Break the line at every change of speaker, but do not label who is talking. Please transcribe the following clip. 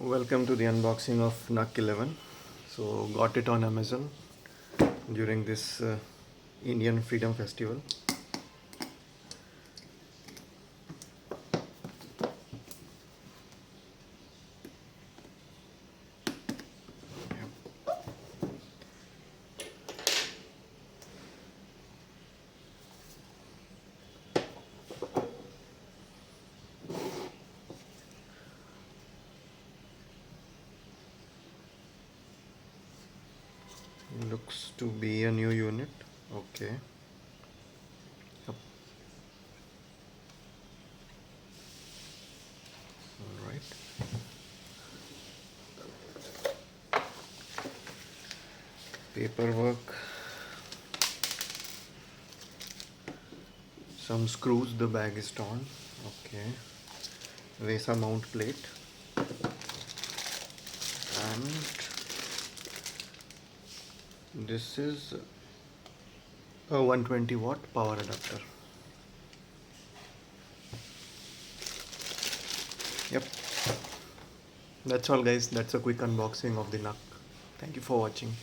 Welcome to the unboxing of NUC11. So got it on Amazon during this Indian Freedom Festival. Looks to be a new unit. Okay. Yep. All right. Paperwork. Some screws. The bag is torn. Okay. VESA mount plate. And this is a 120 watt power adapter. Yep. That's all guys. That's a quick unboxing of the NUC. Thank you for watching.